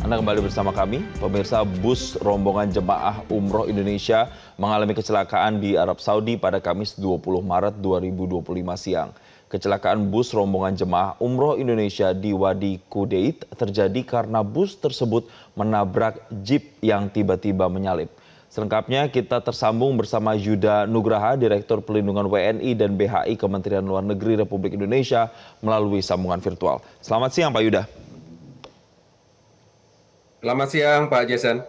Anda kembali bersama kami, pemirsa. Bus rombongan jemaah umroh Indonesia mengalami kecelakaan di Arab Saudi pada Kamis 20 Maret 2025 siang. Kecelakaan bus rombongan jemaah umroh Indonesia di Wadi Kudeit terjadi karena bus tersebut menabrak jeep yang tiba-tiba menyalip. Selengkapnya kita tersambung bersama Yuda Nugraha, Direktur Pelindungan WNI dan BHI Kementerian Luar Negeri Republik Indonesia melalui sambungan virtual. Selamat siang Pak Yuda. Selamat siang Pak Jason.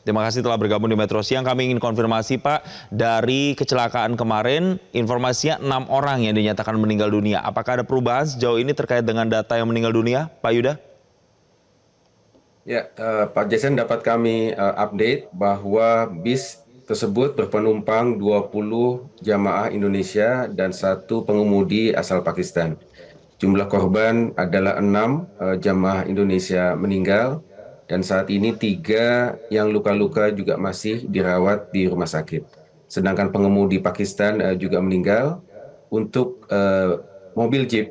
Terima kasih telah bergabung di Metro Siang. Kami ingin konfirmasi Pak, dari kecelakaan kemarin informasinya 6 orang yang dinyatakan meninggal dunia. Apakah ada perubahan sejauh ini terkait dengan data yang meninggal dunia, Pak Yuda? Ya, Pak Jason, dapat kami update bahwa bis tersebut berpenumpang 20 jamaah Indonesia dan 1 pengemudi asal Pakistan. Jumlah korban adalah 6 jamaah Indonesia meninggal dan saat ini 3 yang luka-luka juga masih dirawat di rumah sakit. Sedangkan pengemudi Pakistan juga meninggal. Untuk mobil jeep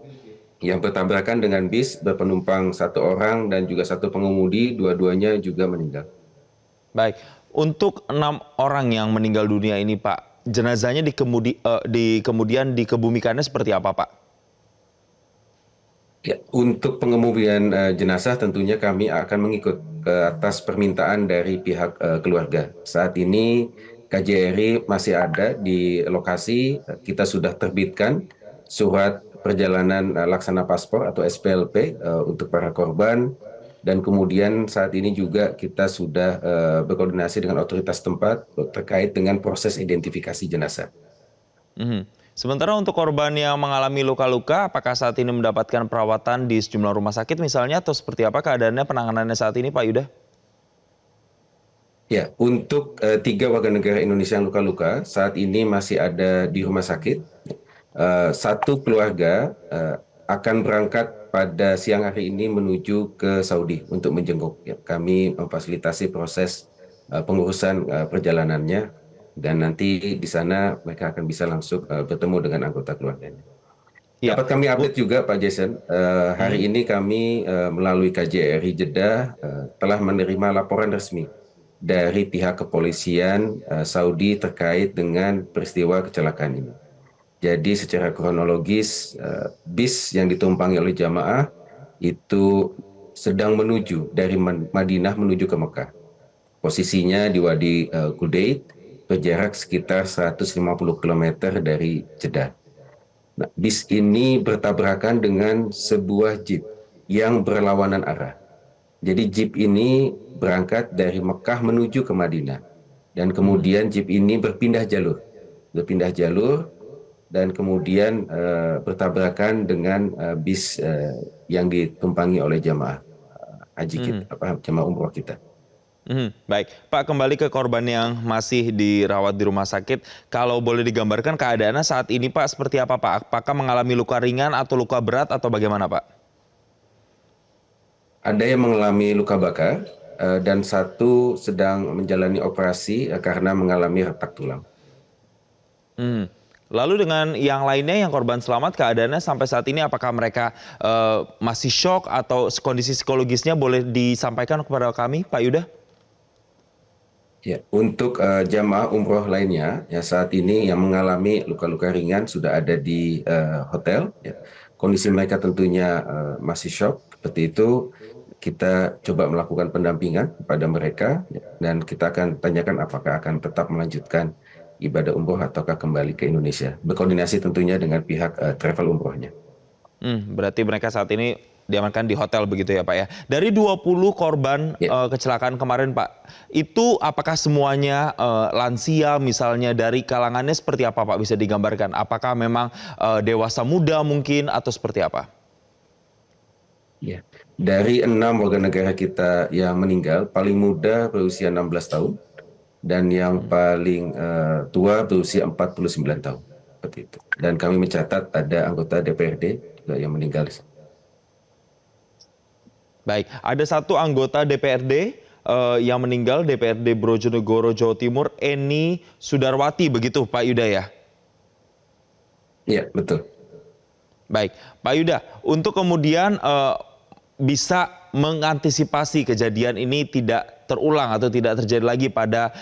yang bertabrakan dengan bis berpenumpang 1 orang dan juga 1 pengemudi, dua-duanya juga meninggal. Baik, untuk 6 orang yang meninggal dunia ini Pak, jenazahnya kemudian dikebumikannya seperti apa Pak? Ya, untuk pengemudian jenazah tentunya kami akan mengikut ke atas permintaan dari pihak keluarga. Saat ini KJRI masih ada di lokasi. Kita sudah terbitkan surat perjalanan laksana paspor atau SPLP untuk para korban, dan kemudian saat ini juga kita sudah berkoordinasi dengan otoritas tempat terkait dengan proses identifikasi jenazah. Sementara untuk korban yang mengalami luka-luka, apakah saat ini mendapatkan perawatan di sejumlah rumah sakit misalnya, atau seperti apa keadaannya, penanganannya saat ini Pak Yuda? Ya, untuk 3 warga negara Indonesia yang luka-luka saat ini masih ada di rumah sakit. 1 keluarga akan berangkat pada siang hari ini menuju ke Saudi untuk menjenguk. Ya, kami memfasilitasi proses pengurusan perjalanannya, dan nanti di sana mereka akan bisa langsung bertemu dengan anggota keluarganya. Ya, Dapat kami Bu. update juga Pak Jason, hari ini kami melalui KJRI Jeddah telah menerima laporan resmi dari pihak kepolisian Saudi terkait dengan peristiwa kecelakaan ini. Jadi secara kronologis bis yang ditumpangi oleh jamaah itu sedang menuju dari Madinah menuju ke Mekah. Posisinya di Wadi Kudeit, berjarak sekitar 150 km dari Jeddah. Nah, bis ini bertabrakan dengan sebuah jeep yang berlawanan arah. Jadi jeep ini berangkat dari Mekah menuju ke Madinah, dan kemudian jeep ini berpindah jalur dan kemudian bertabrakan dengan bis yang ditumpangi oleh jamaah haji kita, jamaah umroh kita. Baik, Pak, kembali ke korban yang masih dirawat di rumah sakit. Kalau boleh digambarkan keadaannya saat ini Pak seperti apa Pak? Apakah mengalami luka ringan atau luka berat atau bagaimana Pak? Ada yang mengalami luka bakar dan 1 sedang menjalani operasi karena mengalami retak tulang. Lalu dengan yang lainnya yang korban selamat, keadaannya sampai saat ini apakah mereka masih shock atau kondisi psikologisnya boleh disampaikan kepada kami Pak Yuda? Ya, untuk jamaah umroh lainnya ya saat ini yang mengalami luka-luka ringan sudah ada di hotel. Ya. Kondisi mereka tentunya masih shock. Seperti itu kita coba melakukan pendampingan kepada mereka, ya, dan kita akan tanyakan apakah akan tetap melanjutkan ibadah umroh ataukah kembali ke Indonesia. Berkoordinasi tentunya dengan pihak travel umrohnya. Berarti mereka saat ini diamankan di hotel begitu ya Pak ya. Dari 20 korban Ya. kecelakaan kemarin Pak, itu apakah semuanya lansia misalnya, dari kalangannya seperti apa Pak, bisa digambarkan? Apakah memang dewasa muda mungkin atau seperti apa? Ya. Dari 6 warga negara kita yang meninggal, paling muda berusia 16 tahun dan yang paling tua berusia 49 tahun. Seperti itu. Dan kami mencatat ada anggota DPRD juga yang meninggal. Baik, ada 1 anggota DPRD yang meninggal, DPRD Bojonegoro, Jawa Timur, Eni Sudarwati, begitu Pak Yuda ya? Iya, betul. Baik, Pak Yuda, untuk kemudian bisa mengantisipasi kejadian ini tidak terulang atau tidak terjadi lagi pada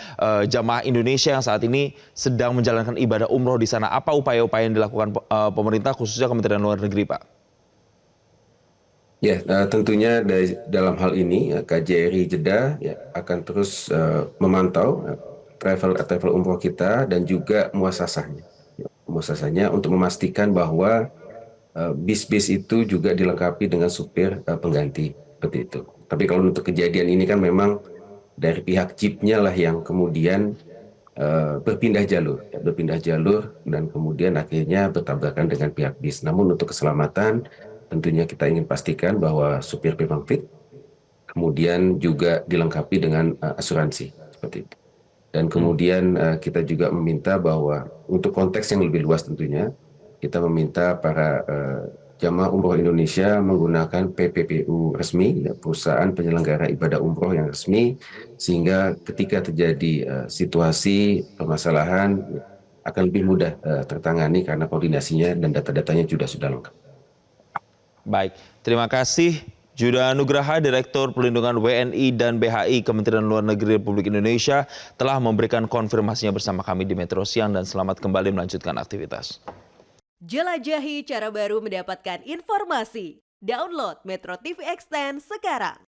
jamaah Indonesia yang saat ini sedang menjalankan ibadah umroh di sana? Apa upaya-upaya yang dilakukan pemerintah khususnya Kementerian Luar Negeri, Pak? Ya, tentunya dalam hal ini KJRI Jeddah ya, akan terus memantau travel umroh kita dan juga muasasahnya. Muasasahnya untuk memastikan bahwa bis-bis itu juga dilengkapi dengan supir pengganti seperti itu. Tapi kalau untuk kejadian ini kan memang dari pihak jeepnya lah yang kemudian berpindah jalur dan kemudian akhirnya bertabrakan dengan pihak bis. Namun untuk keselamatan tentunya kita ingin pastikan bahwa supir memang fit, kemudian juga dilengkapi dengan asuransi seperti itu. Dan kemudian kita juga meminta bahwa untuk konteks yang lebih luas tentunya kita meminta para jamaah umroh Indonesia menggunakan PPPU resmi, ya, perusahaan penyelenggara ibadah umroh yang resmi, sehingga ketika terjadi situasi permasalahan akan lebih mudah tertangani karena koordinasinya dan data-datanya sudah lengkap. Baik, terima kasih Judah Nugraha, Direktur Perlindungan WNI dan BHI Kementerian Luar Negeri Republik Indonesia telah memberikan konfirmasinya bersama kami di Metro Siang dan selamat kembali melanjutkan aktivitas. Jelajahi cara baru mendapatkan informasi. Download Metro TV Extend sekarang.